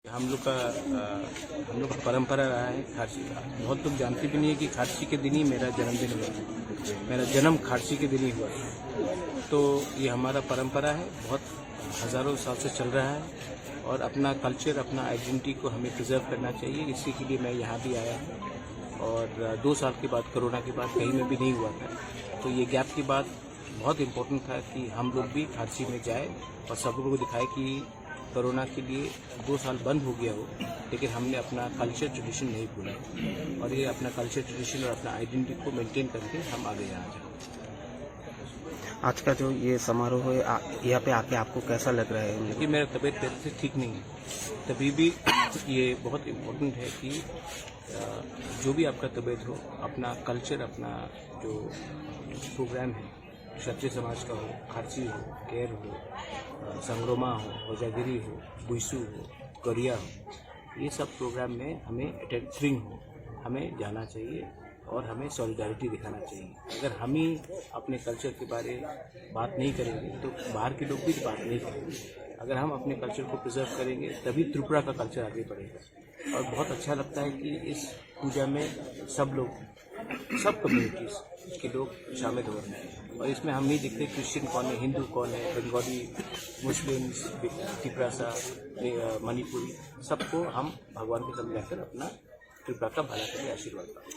हम लोग का परंपरा रहा है खारसी का। बहुत लोग जानते भी नहीं है कि खारसी के दिन ही मेरा जन्मदिन हुआ है। मेरा जन्म खारसी के दिन ही हुआ है। तो ये हमारा परंपरा है, बहुत हज़ारों साल से चल रहा है और अपना कल्चर, अपना आइडेंटिटी को हमें प्रिजर्व करना चाहिए। इसी के लिए मैं यहाँ भी आया हूँ। और 2 साल के बाद, कोरोना के बाद कहीं में भी नहीं हुआ था, तो ये गैप के बाद बहुत इम्पोर्टेंट था कि हम लोग भी खारसी में जाए और सब लोगों को दिखाए कि कोरोना के लिए 2 साल बंद हो गया हो, लेकिन हमने अपना कल्चर ट्रेडिशन नहीं भूला और ये अपना कल्चर ट्रेडिशन और अपना आइडेंटिटी को मेंटेन करके हम आगे यहाँ जाए। आज का जो ये समारोह है, यहाँ पे आके आपको कैसा लग रहा है? क्योंकि मेरा तबीयत पहले से ठीक नहीं है, तभी भी ये बहुत इम्पोर्टेंट है कि जो भी आपका तबीयत हो, अपना कल्चर, अपना जो प्रोग्राम है, क्षत्रिय समाज का हो, खारसी हो, केर हो, संग्रोमा हो, होजागिरी हो, बुइसू हो, कोरिया हो, ये सब प्रोग्राम में हमें अटेंडिंग हो, हमें जाना चाहिए और हमें सॉलिडारिटी दिखाना चाहिए। अगर हम ही अपने कल्चर के बारे में बात नहीं करेंगे तो बाहर के लोग भी बात नहीं करेंगे। अगर हम अपने कल्चर को प्रिजर्व करेंगे तभी त्रिपुरा का कल्चर आगे बढ़ेगा। और बहुत अच्छा लगता है कि इस पूजा में सब लोग, सब कम्युनिटीज़ के लोग शामिल हो रहे हैं और इसमें हम नहीं देखते क्रिश्चियन कौन है, हिंदू कौन है, बंगाली, मुस्लिम्स, तिपरासा, मणिपुरी, सबको हम भगवान के सामने जाकर अपना त्रिपुरा का भला करके आशीर्वाद पाते।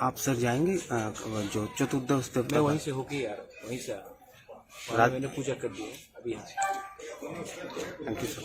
आप सर जाएंगे जो चतुर्दश मैं वहीं से होके यार, वहीं से मैंने पूजा कर दी है अभी यहाँ। Thank you sir.